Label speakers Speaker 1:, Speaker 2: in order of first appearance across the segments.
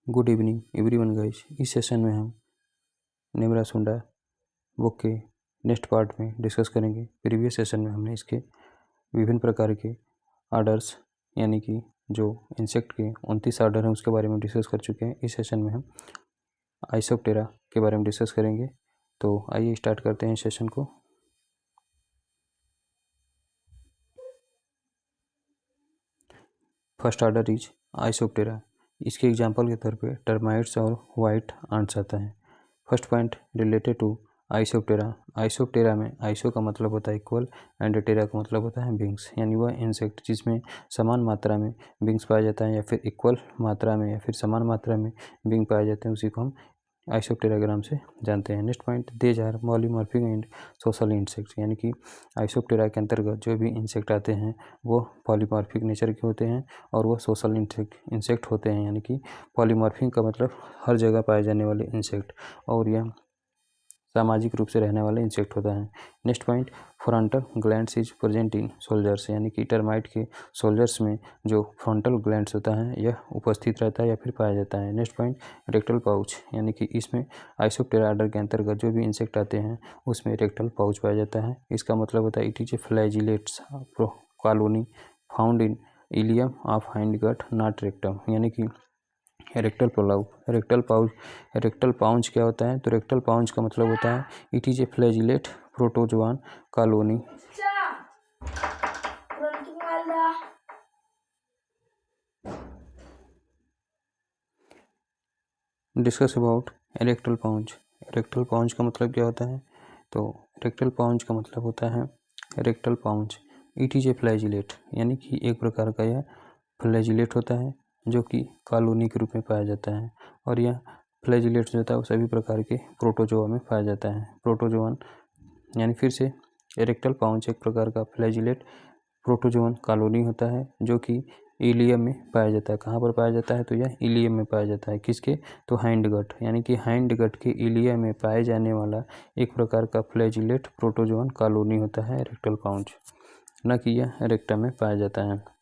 Speaker 1: Good evening everyone guys. इस session में हम नेमरासुंडा बुक के नेक्स्ट पार्ट में डिस्कस करेंगे। प्रीवियस सेशन में हमने इसके विभिन्न प्रकार के आर्डर्स यानी कि जो इंसेक्ट के 29 आर्डर हैं उसके बारे में डिस्कस कर चुके हैं। इस सेशन में हम आइसोप्टेरा के बारे में डिस्कस करेंगे। तो आइए स्टार्ट करते हैं सेशन को। First order is Isoptera. इसके एग्जाम्पल के तौर पे टर्माइट्स और वाइट आंट्स आता है। First point related to Isoptera. Isoptera में आइसो का मतलब होता है इक्वल एंड टेरा का मतलब होता है विंग्स, यानी वह इंसेक्ट जिसमें समान मात्रा में विंग्स पाया जाता है या फिर इक्वल मात्रा में या फिर समान मात्रा में विंग पाए जाते हैं, उसी को हम आइसोप्टेराग्राम से जानते हैं। Next point, these are polymorphic and social insects, यानी कि आइसोप्टेरा के अंतर्गत जो भी इंसेक्ट आते हैं वो पॉलीमॉर्फिक नेचर के होते हैं और वो सोशल इंसेक्ट होते हैं, यानी कि पॉलीमॉर्फिक का मतलब हर जगह पाए जाने वाले इंसेक्ट और यह सामाजिक रूप से रहने वाले इंसेक्ट होता है। Next point, frontal glands is present in soldiers, यानी कि टर्माइट के सोल्जर्स में जो फ्रंटल ग्लैंड्स होता है यह उपस्थित रहता है या फिर पाया जाता है। नेक्स्ट पॉइंट, रेक्टल पाउच, यानी कि इसमें आइसोप्टेरा आर्डर के अंतर्गत जो भी इंसेक्ट आते हैं उसमें रेक्टल पाउच पाया जाता है। इसका मतलब होता है it is a flagellates colony found in ileum of hind gut not rectum, यानी कि रेक्टल पाउच क्या होता है? तो रेक्टल पाउच का मतलब होता है it is A flagellate protozoan colony. Discuss about rectal pouch. Rectal pouch का मतलब क्या होता है? तो रेक्टल पाउच का मतलब होता है rectal pouch it is A flagellate, यानी कि एक प्रकार का यह फ्लैजिलेट होता है जो कि कॉलोनी के रूप में पाया जाता है और यह फ्लैजिलेट जो होता है वो सभी प्रकार के प्रोटोजोआ में पाया जाता है। प्रोटोजोआन यानी फिर से रेक्टल पाउच एक प्रकार का फ्लैजिलेट प्रोटोजोआन कॉलोनी होता है जो कि इलियम में पाया जाता है। कहाँ पर पाया जाता है? तो यह इलियम में पाया जाता है। किसके? तो हाइंड गट, यानी कि हाइंड गट के इलियम में पाए जाने वाला एक प्रकार का फ्लैजिलेट प्रोटोजोआन कॉलोनी होता है रेक्टल पाउच, न कि यह रेक्टम में पाया जाता है।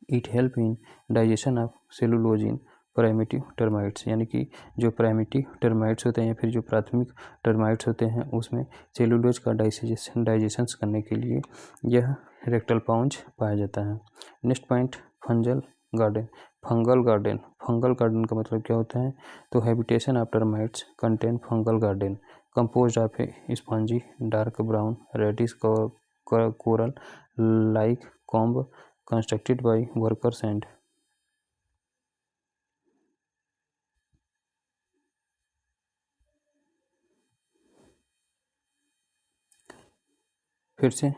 Speaker 1: It help in digestion of cellulose in primitive termites, यानी कि जो प्राइमेटिव टर्माइट्स होते हैं या फिर जो प्राथमिक टर्माइट्स होते हैं उसमें सेलुलोज का डाइजेशन करने के लिए यह रेक्टल पाउच पाया जाता है। Next point, fungal garden. Fungal garden का मतलब क्या होता है? तो habitation of termites contain fungal garden composed of a spongy dark brown reddish coral like comb constructed by workers and फिर से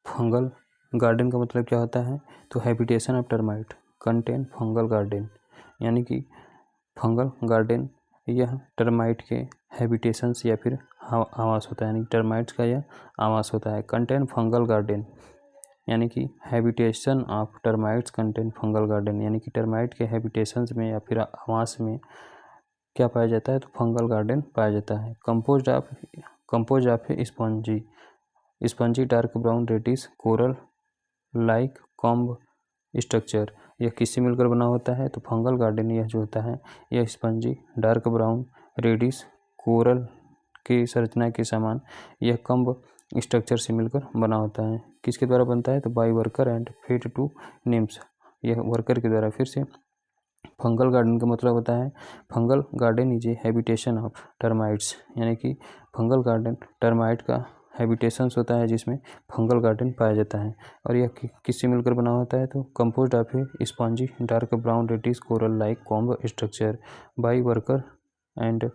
Speaker 1: फंगल गार्डन का मतलब क्या होता है? तो habitation of termite contain fungal garden, यानी कि फंगल गार्डन यह टर्माइट के हैबिटेशंस या फिर आवास होता है, यानी टर्माइट्स का यह आवास होता है। कंटेन फंगल गार्डन यानी कि habitation of termites contain fungal garden, यानी कि टर्माइट के हैबिटेशंस में या फिर आवास में क्या पाया जाता है? तो फंगल गार्डन पाया जाता है। Compose of spongy dark brown reddish coral like comb structure, यह किससे मिलकर बना होता है? तो फंगल गार्डन यह जो होता है यह spongy dark brown reddish coral की संरचना के समान यह कॉम्ब स्ट्रक्चर से मिलकर बना होता है। किसके द्वारा बनता है? तो by worker and fed to nymphs, यह वर्कर के द्वारा। फिर से फंगल गार्डन का मतलब होता है fungal garden is a habitation of termites, यानी कि फंगल गार्डन टर्माइट का हैबिटेशंस होता है जिसमें फंगल गार्डन पाया जाता है और यह किससे मिलकर बना होता है? तो composed of a spongy dark brown reddish coral like comb structure by worker and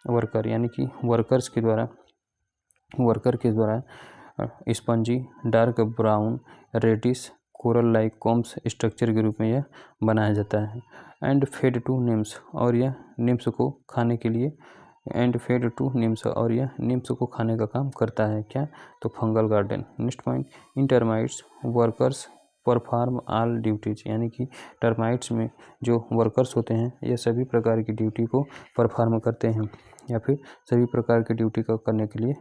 Speaker 1: worker, यानी कि वर्कर के द्वारा spongy dark brown reddish coral like combs structure के रूप में यह बनाया जाता है। एंड फेड टू निम्स, और यह निम्स को खाने के लिए और यह निम्स को खाने का काम करता है। क्या? तो fungal garden. Next point, in termites workers perform all duties, यानी कि टर्माइट्स में जो वर्कर्स होते हैं ये सभी प्रकार की ड्यूटी को परफॉर्म करते हैं या फिर सभी प्रकार की ड्यूटी को करने के लिए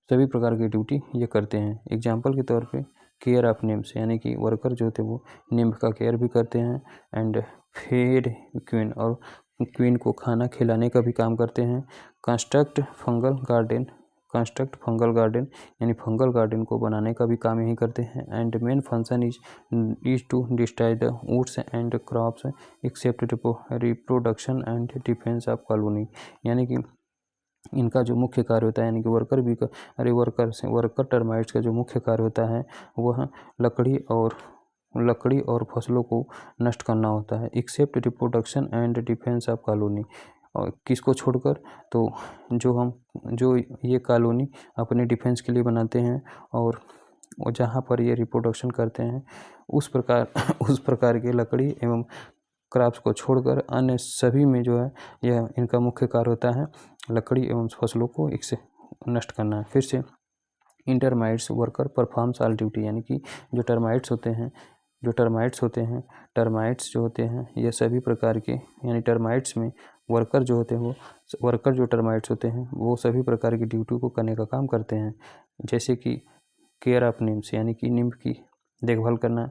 Speaker 1: सभी प्रकार की ड्यूटी ये करते हैं। एग्जाम्पल के तौर पे केयर ऑफ निम्स, यानी कि वर्कर जो होते हैं वो निम्फ का केयर भी करते हैं। एंड फेड क्वीन, और क्वीन को खाना खिलाने का भी काम करते हैं। Construct fungal garden, construct fungal garden यानी फंगल गार्डन को बनाने का भी काम यही करते हैं। And main function is to destroy the woods and crops except reproduction and defence of colony, यानी कि इनका जो मुख्य कार्य होता है, यानी कि वर्कर टर्माइट्स का जो मुख्य कार्य होता है वह लकड़ी और फसलों को नष्ट करना होता है। Except reproduction and defence of colony, और किसको छोड़कर, तो जो ये कॉलोनी अपने डिफेंस के लिए बनाते हैं और जहाँ पर ये रिप्रोडक्शन करते हैं उस प्रकार के लकड़ी एवं क्रॉप्स को छोड़कर अन्य सभी में जो है यह इनका मुख्य कार्य होता है लकड़ी एवं फसलों को इससे नष्ट करना है। फिर से इंटरमाइट्स वर्कर परफॉर्म्स ऑल ड्यूटी, यानी कि जो टर्माइट्स होते हैं टर्माइट्स जो होते हैं ये सभी प्रकार के, यानी टर्माइट्स में वर्कर जो टर्माइट्स होते हैं वो सभी प्रकार की ड्यूटी को करने का काम करते हैं, जैसे कि केयर ऑफ निम्स, यानी कि निम्फ की देखभाल करना।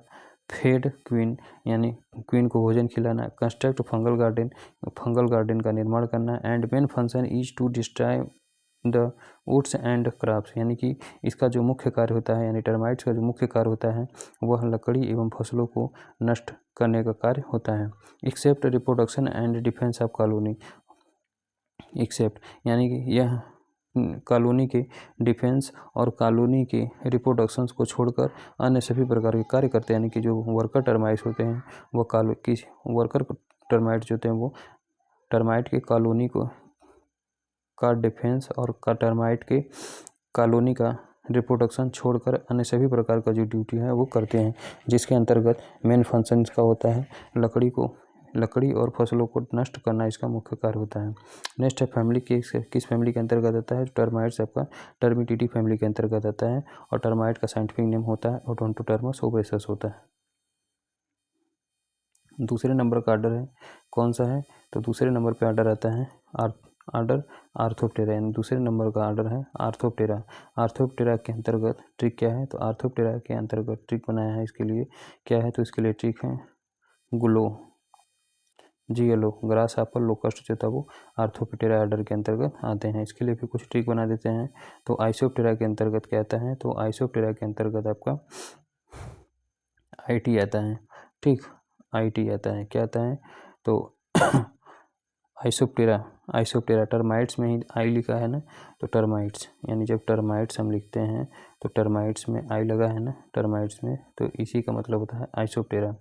Speaker 1: फेड क्वीन, यानी क्वीन को भोजन खिलाना। कंस्ट्रक्ट फंगल गार्डन का निर्माण करना। And main function is to destroy the woods and crops, यानी कि इसका जो मुख्य कार्य होता है, यानी टर्माइट्स का जो मुख्य कार्य होता है वह लकड़ी एवं फसलों को नष्ट करने का कार्य होता है। Except reproduction and defence of colony, except यानी कि यह कॉलोनी के डिफेंस और कॉलोनी के रिप्रोडक्शंस को छोड़कर अन्य सभी प्रकार के कार्य करते हैं, यानी कि जो वर्कर टर्माइट्स होते हैं वो वर्कर टर्माइट्स जो होते हैं वो टर्माइट के कॉलोनी का डिफेंस और टर्माइट के कॉलोनी का रिप्रोडक्शन छोड़कर अन्य सभी प्रकार का जो ड्यूटी है वो करते हैं, जिसके अंतर्गत मेन फंक्शन इसका होता है लकड़ी और फसलों को नष्ट करना इसका मुख्य कार्य होता है। नेक्स्ट है फैमिली किस फैमिली के अंतर्गत आता है, टर्माइट्स आपका टर्मिटिडी फैमिली के अंतर्गत आता है, और टर्माइट का साइंटिफिक नेम होता है ओडोंटोटर्मस ओबेसस होता है। दूसरे नंबर का आर्डर है कौन सा है, तो दूसरे नंबर पे आर्डर आता है आर्डर आर्थोप्टेरा, यानी दूसरे नंबर का आर्डर है आर्थोप्टेरा। आर्थोप्टेरा के अंतर्गत ट्रिक क्या है, तो आर्थोप्टेरा के अंतर्गत ट्रिक बनाया है इसके लिए क्या है, तो इसके लिए ट्रिक है GLO ग्रास हापर लोकस्ट जो था वो आर्थोप्टेरा आर्डर के अंतर्गत आते हैं। इसके लिए भी कुछ ट्रिक बना देते हैं। तो आइसोप्टेरा के अंतर्गत क्या आता है, तो आइसोप्टेरा के अंतर्गत आपका IT आता है। ठीक, IT आता है, क्या आता है, तो आइसोप्टेरा टर्माइट्स में ही आई लिखा है ना, तो टर्माइट्स, यानी जब टर्माइट्स हम लिखते हैं तो टर्माइट्स में आई लगा है ना टर्माइट्स में, तो इसी का मतलब होता है आइसोप्टेरा।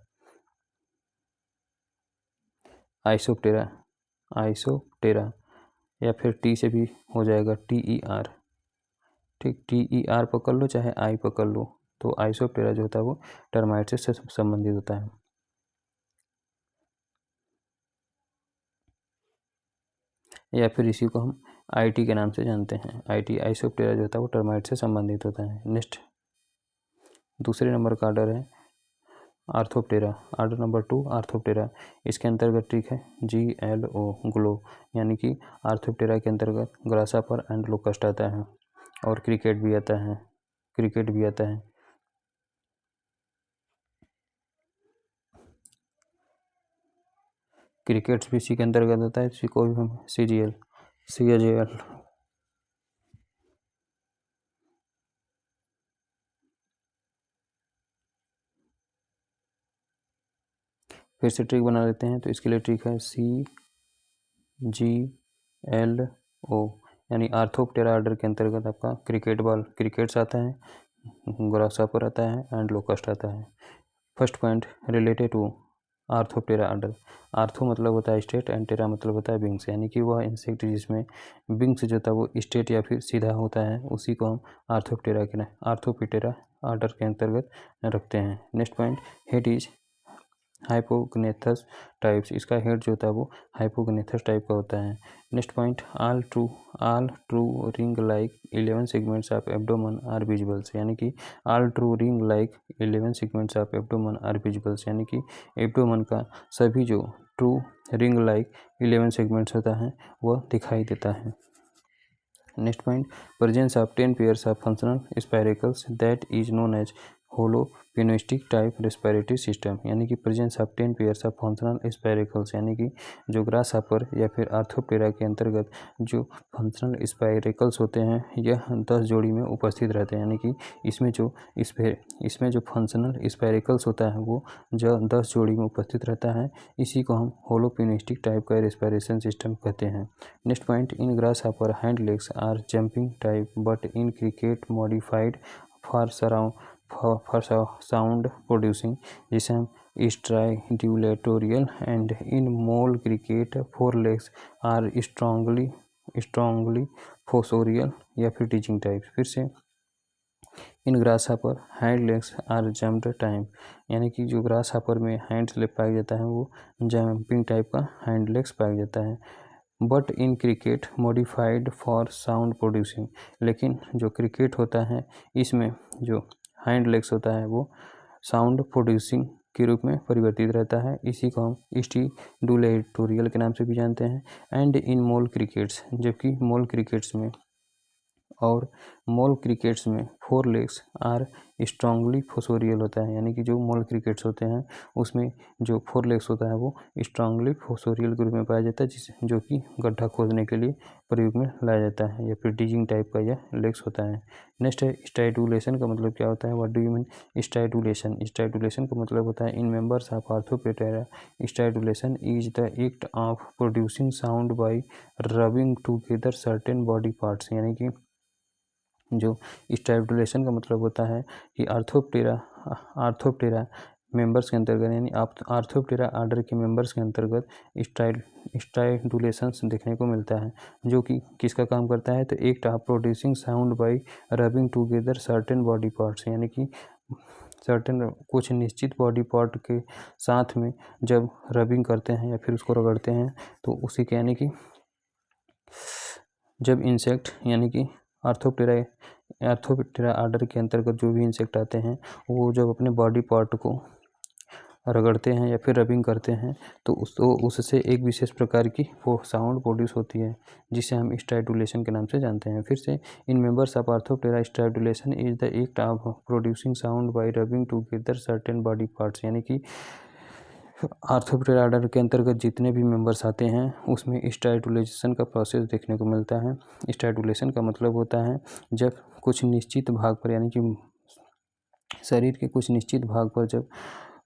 Speaker 1: आइसोप्टेरा या फिर टी से भी हो जाएगा TER। ठीक, TER पकड़ लो चाहे आई पकड़ लो, तो आइसोप्टेरा जो होता है वो टर्माइट से संबंधित होता है। या फिर इसी को हम IT के नाम से जानते हैं। IT आइसोप्टेरा जो होता है वो टर्माइट से संबंधित होता है। नेक्स्ट दूसरे नंबर का आर्डर है आर्थोप्टेरा, आर्डर नंबर 2 आर्थोप्टेरा। इसके अंतर्गत ट्रिक है GLO ग्लो, यानी कि आर्थोप्टेरा के अंतर्गत ग्रासहॉपर एंड लोकस्ट आता है, और क्रिकेट भी आता है। क्रिकेट्स भी इसी के अंतर्गत आता है, इसी को भी हम CGL फिर से ट्रिक बना लेते हैं। तो इसके लिए ट्रिक है CGLO, यानी आर्थोप्टेरा आर्डर के अंतर्गत आपका क्रिकेट्स आता है, ग्रासहॉपर आता है एंड लोकस्ट आता है। First point related to orthoptera order. Ortho मतलब होता है स्ट्रेट एंड टेरा मतलब होता है विंग्स, यानी कि वह इंसेक्ट जिसमें विंग्स जो था वो स्ट्रेट या फिर सीधा होता है उसी को हम आर्थोप्टेरा आर्डर के अंतर्गत रखते हैं। Next point head is hypognathous types, इसका हेड जो होता है वो हाइपोग्नेथस टाइप का होता है। Next point all true ring like 11 segments of abdomen are visibles, यानी कि all true ring like 11 segments of abdomen are visibles, यानी कि एब्डोमेन का सभी जो ट्रू रिंग लाइक 11 सेगमेंट्स होता है वह दिखाई देता है। Next point, presence of 10 pairs of functional spiracles that is known as holopneustic type respiratory system, यानी कि presence of 10 pairs of functional spiracles, यानी कि जो ग्रास हॉपर या फिर आर्थ्रोप्टेरा के अंतर्गत जो फंक्शनल स्पाइरेकल्स होते हैं यह 10 जोड़ी में उपस्थित रहते हैं, यानी कि इसमें जो फंक्शनल स्पाइरेकल्स होता है वो जो 10 जोड़ी में उपस्थित रहता है, इसी को हम होलोपिनोस्टिक टाइप का रेस्पिरेशन सिस्टम कहते हैं। Next point, in grasshopper hind legs are jumping type but in cricket modified for sound producing, जिसे हम stridulatory, and in mole cricket fore legs are strongly fossorial या फिर digging type. फिर से, in grasshopper hind legs are jumped type, यानी कि जो grasshopper में हैंड लेग पाया जाता है वो जंपिंग टाइप का हैंड लेग्स पाया जाता है। But in cricket modified for sound producing, लेकिन जो क्रिकेट होता है इसमें जो हैंड लेग्स होता है वो साउंड प्रोड्यूसिंग के रूप में परिवर्तित रहता है, इसी को हम स्टिडुलेटोरियल के नाम से भी जानते हैं। एंड इन मोल क्रिकेट्स, जबकि मोल क्रिकेट्स में four legs are strongly fossorial होता है, यानी कि जो मोल क्रिकेट्स होते हैं उसमें जो फोर लेग्स होता है वो स्ट्रांगली फोसोरियल के रूप में पाया जाता है, जो कि गड्ढा खोदने के लिए प्रयोग में लाया जाता है, या फिर टीजिंग टाइप का यह लेग्स होता है। नेक्स्ट है स्टाइडुलेशन का मतलब क्या होता है, what do you mean stridulation. Stridulation का मतलब होता है in members of Orthoptera stridulation is the act of producing sound by rubbing together certain body parts, यानी कि जो स्टाइडुलेशन का मतलब होता है कि आर्थ्रोप्टेरा मेंबर्स के अंतर्गत, यानी आर्थ्रोप्टेरा आर्डर के मेंबर्स के अंतर्गत स्टाइडुलेशंस देखने को मिलता है, जो कि किसका काम करता है, तो act of producing sound by rubbing together certain body parts, यानी कि सर्टेन कुछ निश्चित बॉडी पार्ट के साथ में जब रबिंग करते हैं या फिर उसको रगड़ते हैं तो उसी के, यानी कि जब इंसेक्ट, यानी कि आर्थ्रोप्टेरा आर्डर के अंतर्गत जो भी इंसेक्ट आते हैं वो जब अपने बॉडी पार्ट को रगड़ते हैं या फिर रबिंग करते हैं तो उससे एक विशेष प्रकार की वो साउंड प्रोड्यूस होती है, जिसे हम स्टाइडुलेशन के नाम से जानते हैं। फिर से, in members of Orthoptera stridulation is the act of producing sound by rubbing together certain body parts, यानी कि आर्थ्रोप्टेरा आर्डर के अंतर्गत जितने भी मेंबर्स आते हैं उसमें स्टाइडुलेशन का प्रोसेस देखने को मिलता है। स्टाइडुलेशन का मतलब होता है जब कुछ निश्चित भाग पर, यानी कि शरीर के कुछ निश्चित भाग पर जब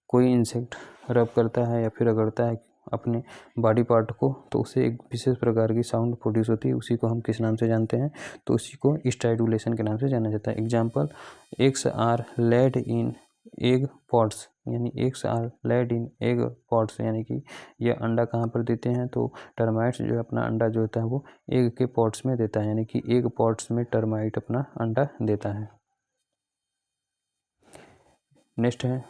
Speaker 1: कोई इंसेक्ट रब करता है या फिर रगड़ता है अपने बॉडी पार्ट को तो उससे एक विशेष प्रकार की साउंड प्रोड्यूस होती है, उसी को हम किस नाम से जानते हैं, तो उसी को स्टाइडुलेशन के नाम से जाना जाता है। Example, eggs are laid in egg pots, यानी eggs are laid in egg pots, यानी कि यह अंडा कहाँ पर देते हैं, तो टर्माइट्स जो अपना अंडा जो होता है वो एग के पॉट्स में देता है, यानी कि एग पॉट्स में टर्माइट अपना अंडा देता है। नेक्स्ट है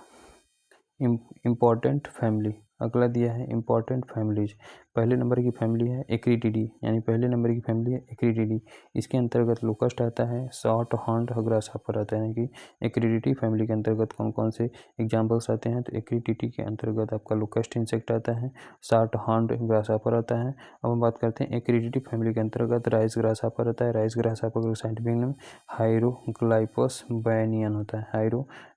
Speaker 1: इम्पॉर्टेंट फैमिली, अगला दिया है इम्पॉर्टेंट फैमिलीज। पहले नंबर की फैमिली है एक्रिटिडी, यानी पहले नंबर की फैमिली है एक्रिटिडी, इसके अंतर्गत लोकस्ट आता है, शॉर्ट हॉर्न्ड ग्रासहॉपर आता है, यानी कि एक्रिटिडी फैमिली के अंतर्गत कौन कौन से एग्जाम्पल्स आते हैं, तो एक्रिटिडी के अंतर्गत आपका लोकस्ट इंसेक्ट आता है, शॉर्ट हॉर्न्ड ग्रासहॉपर आता है। अब हम बात करते हैं एक्रिटिडी फैमिली के अंतर्गत राइस ग्रासहॉपर आता है, राइस ग्रासहॉपर का साइंटिफिक नेम हाइरोग्लाइपस बैनियन होता है,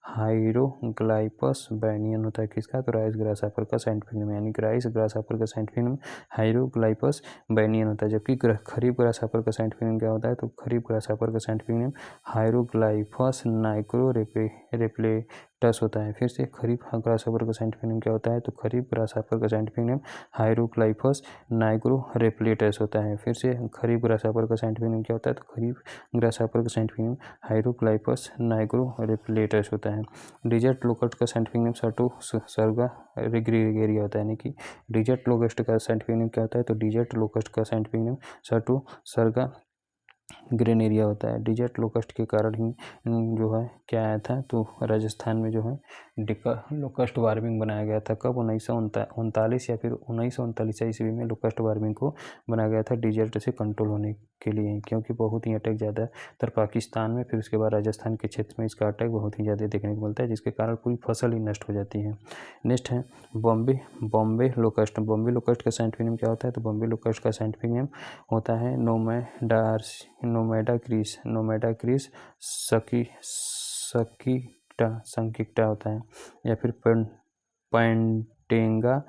Speaker 1: हाइरोग्लाइपस बैनियन होता है किसका, तो राइस ग्रासहॉपर का साइंटिफिक नेम, यानी कि राइस ग्रासहॉपर का साइंटिफिक नेम हाइरोग्लाइपस बैनियन होता है। जबकि खरीफ ग्रासहॉपर का साइंटिफिक नेम क्या होता है, तो खरीफ ग्रासहॉपर का साइंटिफिक नेम हाइरोग्लाइपस नाइक्रोरेप्लेटस होता है। फिर से, खरीफ ग्रासहॉपर का साइंटिफिक नेम क्या होता है, तो खरीफ ग्रासहॉपर का साइंटिफिक नेम हाइरोग्लाइपस नाइक्रोरेप्लेटस होता है। फिर से, खरीफ ग्रासहॉपर का साइंटिफिक नेम क्या होता है, तो खरीफ ग्रासहॉपर का साइंटिफिक नेम हाइरोग्लाइपस नाइक्रोरेप्लेटस होता है। डिजर्ट लोकस्ट का साइंटिफिक नेम सर्टोसर्गा ग्रेगेरिया होता है, यानी कि डिजर्ट लोकस्ट का साइंटिफिक नेम क्या होता है, तो डिजर्ट लोकस्ट का साइंटिफिक नेम सर्टोसर्गा ग्रेनेरिया होता है। डिजर्ट लोकस्ट के कारण ही जो है क्या आया था, तो राजस्थान में जो है लोकस्ट वार्मिंग बनाया गया था, कब 1939 या फिर 1939 ईस्वी में लोकस्ट वार्मिंग को बनाया गया था डिजर्ट से कंट्रोल होने के लिए हैं, क्योंकि बहुत ही अटैक ज़्यादातर पाकिस्तान में, फिर उसके बाद राजस्थान के क्षेत्र में इसका अटैक बहुत ही ज़्यादा देखने को मिलता है, जिसके कारण पूरी फसल ही नष्ट हो जाती है। नेक्स्ट है बॉम्बे लोकस्ट। बॉम्बे लोकस्ट का साइंटिफिक नेम क्या होता है? तो बॉम्बे लोकस्ट का साइंटिफिक नेम होता है नोमेडा क्रिस संकिक्टा होता है, या फिर पैंटेंगा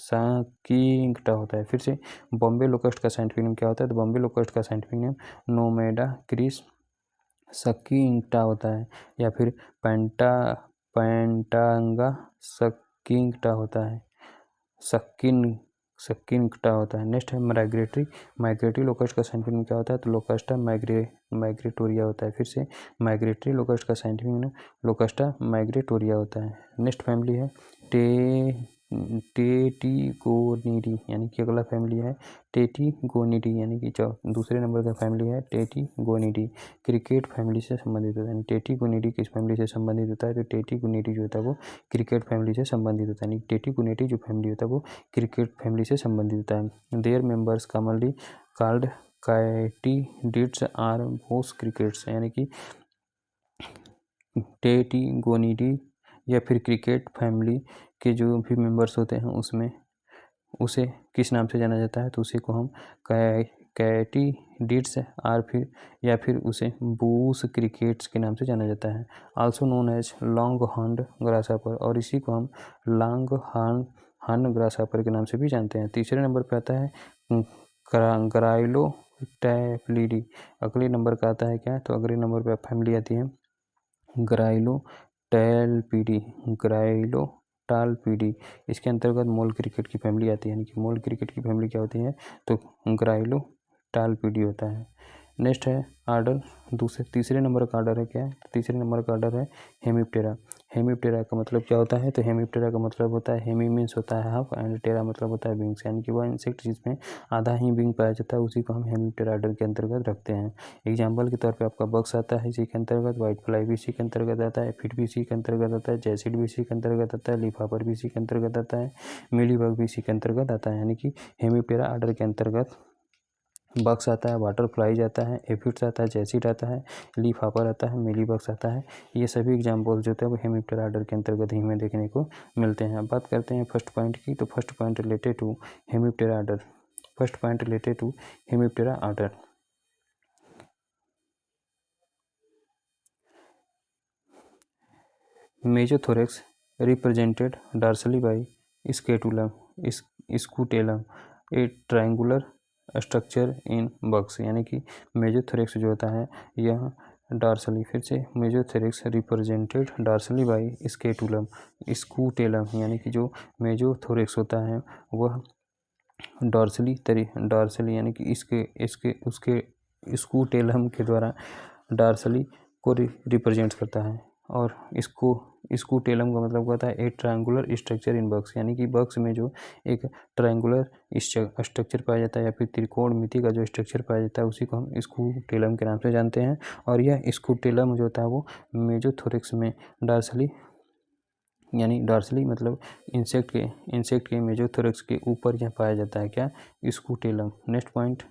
Speaker 1: सकींगटा होता है। फिर से बॉम्बे लोकस्ट का साइंटिफिक नेम क्या होता है? तो बॉम्बे लोकस्ट का साइंटिफिक नेम नोमेडा क्रिस सकींगटा होता है, या फिर पैंटांगा सकींगटा होता है, सकिनकटा होता है। नेक्स्ट है माइग्रेटरी लोकस्ट का साइंटिफिक नेम क्या होता है? तो लोकस्टा माइग्रेटोरिया होता है। फिर से माइग्रेटरी लोकस्ट का साइंटिफिक नेम लोकस्टा माइग्रेटोरिया होता है। नेक्स्ट फैमिली है टेटिगोनिडी, यानी कि अगला फैमिली है टेटिगोनिडी, यानी कि दूसरे नंबर का फैमिली है टेटिगोनिडी। क्रिकेट फैमिली से संबंधित होता है। टेटिगोनिडी किस फैमिली से संबंधित होता है? तो टेटिगोनिडी जो होता है वो क्रिकेट फैमिली से संबंधित होता है। यानी टेटिगोनिडी जो फैमिली होता है वो क्रिकेट फैमिली से संबंधित होता है। Their members commonly called katydids are bush crickets, यानी कि टेटिगोनिडी या फिर क्रिकेट फैमिली के जो भी मेंबर्स होते हैं उसमें उसे किस नाम से जाना जाता है? तो उसी को हम कैटिडिड्स आर या फिर उसे बूस क्रिकेट्स के नाम से जाना जाता है। Also known as long horned grasshopper, और इसी को हम लॉन्ग हॉर्न ग्रासहॉपर के नाम से भी जानते हैं। तीसरे नंबर पर आता है ग्राइलोटैलिडी। अगले नंबर का आता है क्या? तो अगले नंबर पर फैमिली आती है ग्राइलोटालपीडी। इसके अंतर्गत मोल क्रिकेट की फैमिली आती है, यानी कि मोल क्रिकेट की फैमिली क्या होती है? तो ग्राइलोटालपीडी होता है। नेक्स्ट है आर्डर, तीसरे नंबर का आर्डर है क्या? तीसरे नंबर का आर्डर है हेमिप्टेरा। हेमिप्टेरा का मतलब क्या होता है? तो हेमिप्टेरा का मतलब होता है, हेमी मीन्स होता है हाफ एंड टेरा मतलब होता है विंग्स, यानी कि वह इंसेक्ट जिसमें आधा ही विंग पाया जाता है उसी को हम हेमिप्टेरा आर्डर के अंतर्गत रखते हैं। एग्जाम्पल के तौर पे आपका बक्स आता है इसी के अंतर्गत, व्हाइट फ्लाई भी इसी के अंतर्गत आता है, फिट भी इसी के अंतर्गत आता है, जैसिड भी इसी के अंतर्गत आता है, लिफाफर भी इसी के अंतर्गत आता है, मिलीबग भी इसी के अंतर्गत आता है। यानी कि हेमिप्टेरा आर्डर के अंतर्गत बक्स आता है, वाटर फ्लाइज आता है, एफिड्स आता है, जैसिड आता है, लीफ हॉपर आता है, मिलीबग्स आता है। ये सभी एग्जाम्पल्स जो होते हैं वो हेमिप्टेरा आर्डर के अंतर्गत ही हमें देखने को मिलते हैं। अब बात करते हैं फर्स्ट पॉइंट की, तो first point related to Hemiptera order. First point related to Hemiptera order. Mesothorax represented dorsally by scutellum a triangular structure in bugs, यानी कि मेजोथोरैक्स जो होता है यह डार्सली, फिर से मेजोथोरैक्स रिप्रेजेंटेड डार्सली बाई स्कूटेलम, यानी कि जो मेजोथोरैक्स होता है वह डार्सली यानी कि उसके स्कूटेलम के द्वारा डार्सली को रिप्रेजेंट करता है। और स्कूटेलम का मतलब होता है ए ट्रायंगुलर स्ट्रक्चर इन बग्स, यानी कि बग्स में जो एक ट्रायंगुलर स्ट्रक्चर पाया जाता है या फिर त्रिकोणमिति का जो स्ट्रक्चर पाया जाता है उसी को हम स्कूटेलम के नाम से जानते हैं। और यह स्कूटेलम जो होता है वो मेजोथोरैक्स में डार्सली यानी डार्सली मतलब इंसेक्ट के मेजोथोरैक्स के ऊपर यह पाया जाता है क्या? Scutellum. Next point,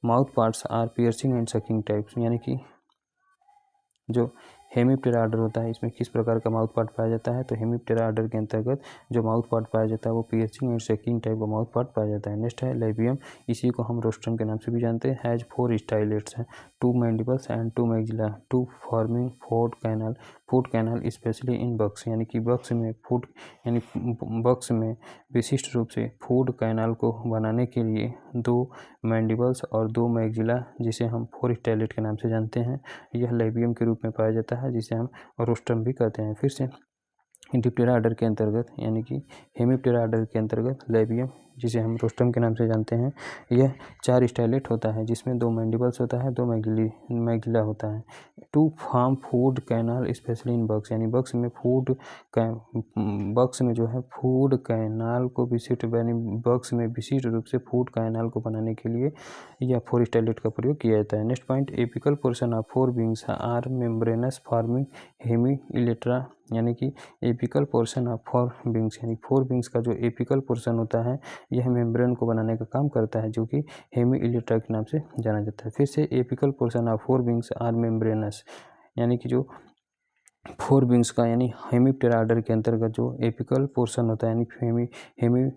Speaker 1: mouth parts are piercing and sucking types, यानी कि जो हेमिप्टेरा आर्डर होता है इसमें किस प्रकार का माउथ पार्ट पाया जाता है? तो हेमिप्टेरा आर्डर के अंतर्गत जो माउथ पार्ट पाया जाता है वो पियर्सिंग एंड सकिंग टाइप का माउथ पार्ट पाया जाता है। नेक्स्ट है लेबियम, इसी को हम रोस्ट्रम के नाम से भी जानते हैं। हैज 4 स्टाइलेट्स हैं, 2 mandibles and 2 maxilla, 2 forming food canal specially in bugs, यानी कि बग्स में विशिष्ट रूप से फूड कैनाल को बनाने के लिए 2 मैंडिबल्स और 2 मैक्सिला, जिसे हम 4 स्टाइलेट के नाम से जानते हैं, यह लेबियम के रूप में पाया जाता है, जिसे हम रोस्ट्रम भी कहते हैं। फिर से डिप्टेरा आर्डर के अंतर्गत यानी कि हेमिप्टेरा आर्डर के अंतर्गत लेबियम, जिसे हम रोस्ट्रम के नाम से जानते हैं, यह 4 स्टाइलेट होता है जिसमें 2 मैंडिबल्स होता है, 2 मैक्सिला होता है। 2 form food canal specially in bugs, यानी बग्स में जो है फूड कैनाल को बग्स में विशिष्ट रूप से फूड कैनाल को बनाने के लिए यह 4 स्टाइलेट का प्रयोग किया जाता है। Next point, apical portion of 4 wings are membranous forming hemielytra, यानी कि एपिकल पोर्शन ऑफ 4 विंग्स, यानी 4 विंग्स का जो एपिकल पोर्शन होता है यह मेम्ब्रेन को बनाने का काम करता है, जो कि हेमी इलेक्ट्रा के नाम से जाना जाता है। फिर से apical portion of 4 wings are membranous, यानी कि जो 4 विंग्स का यानी हेमिप्टेरा आर्डर के अंतर्गत जो एपिकल पोर्शन होता है, यानी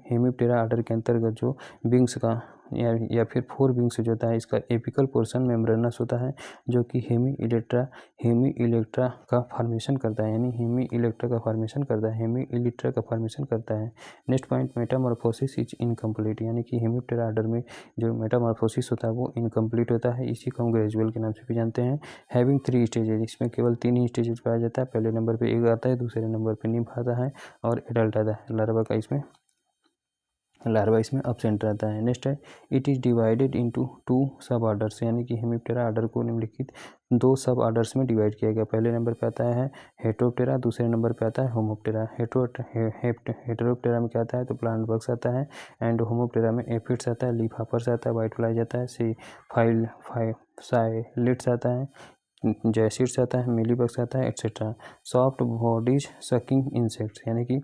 Speaker 1: हेमिप्टेरा आर्डर के अंतर्गत जो विंग्स का या फिर 4 विंग्स जो होता है, इसका एपिकल पोर्शन मेम्ब्रेनस होता है, जो कि हेमी इलेक्ट्रा का फॉर्मेशन करता है, यानी हेमी इलेक्ट्रा का फॉर्मेशन करता है। Next point, Metamorphosis is incomplete, यानी कि हेमिप्टेरा आर्डर में जो मेटामॉर्फोसिस होता है वो इनकम्प्लीट होता है। इसी को हम ग्रेजुअल के नाम से भी जानते हैं। हैविंग 3 स्टेजेज, इसमें केवल 3 ही स्टेजेज पाया जाता है। पहले नंबर पे एग आता है, दूसरे नंबर पे निम्फ आता है और एडल्ट आता है। लार्वा इसमें अब्सेंट रहता है। नेक्स्ट है, इट इज़ डिवाइडेड इनटू 2 सब ऑर्डर्स, यानी कि हेमिप्टेरा आर्डर को निम्नलिखित 2 सब ऑर्डर्स में डिवाइड किया गया। पहले नंबर पे आता है हेटेरोप्टेरा, दूसरे नंबर पे आता है होमोप्टेरा। हेटेरोप्टेरा में क्या आता है, तो प्लांट बग्स आता है, एंड होमोप्टेरा में एफिड्स आता है, लीफ हॉपर्स आता है, वाइट फ्लाइज आता है, साइलिड्स आता है, जैसिड्स आता है, मिलीबग्स आता है, etcetera. Soft bodies sucking insects, यानी कि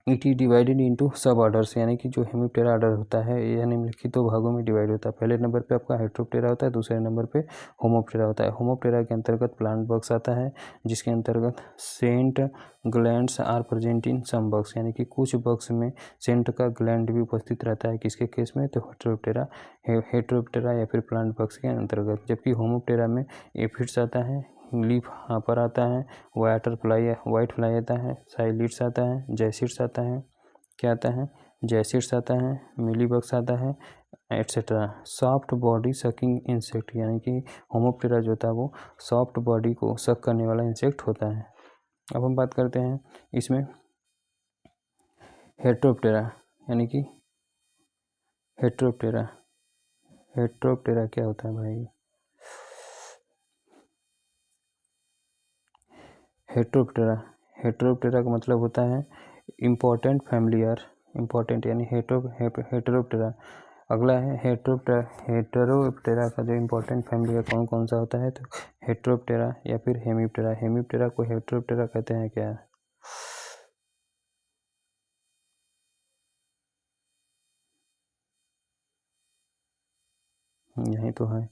Speaker 1: इट इज डिवाइडेड इनटू सब ऑर्डर्स, यानी कि जो हेमिप्टेरा ऑर्डर होता है यह निम्नलिखित 2 भागों में डिवाइड होता है। पहले नंबर पे आपका हेटेरोप्टेरा होता है, दूसरे नंबर पे होमोप्टेरा होता है। होमोप्टेरा के अंतर्गत प्लांट बग्स आता है, जिसके अंतर्गत scent glands are present in some bugs, यानी कि कुछ बग्स में सेंट का ग्लैंड भी उपस्थित रहता है। किसके केस में, तो हेटेरोप्टेरा या फिर प्लांट बग्स के अंतर्गत। जबकि होमोप्टेरा में एफिड्स आता है, लीफ हापर आता है, वाइट फ्लाई आता है, साइलिड्स आता है, जैसिड्स आता है, क्या आता है, जैसिड्स आता है, मिलीबग्स आता है, etcetera. Soft body sucking insect, यानी कि होमोप्टेरा जो होता है वो सॉफ्ट बॉडी को सक करने वाला इंसेक्ट होता है। अब हम बात करते हैं इसमें हेटेरोप्टेरा, यानी कि हेटेरोप्टेरा क्या होता है भाई। हेटेरोप्टेरा का मतलब होता है इम्पोर्टेंट फैमिलियर, इम्पोर्टेंट यानी हेटेरोप्टेरा। अगला है हेटेरोप्टेरा का जो इम्पोर्टेंट फैमिली कौन कौन सा होता है, तो हेटेरोप्टेरा या फिर हेमिप्टेरा। हेमिप्टेरा को हेटेरोप्टेरा कहते हैं क्या, यही तो है।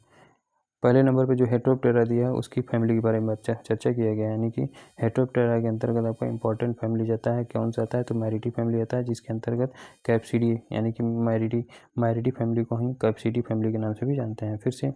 Speaker 1: पहले नंबर पे जो हेटेरोप्टेरा दिया है उसकी फैमिली के बारे में चर्चा किया गया है, यानी कि हेटेरोप्टेरा के अंतर्गत आपका इंपॉर्टेंट फैमिली जाता है, कौन सा आता है, तो मैरिडी फैमिली आता है, जिसके अंतर्गत कैप्सिडी, यानी कि मैरिडी फैमिली को ही कैप्सिडी फैमिली के नाम से भी जानते हैं। फिर से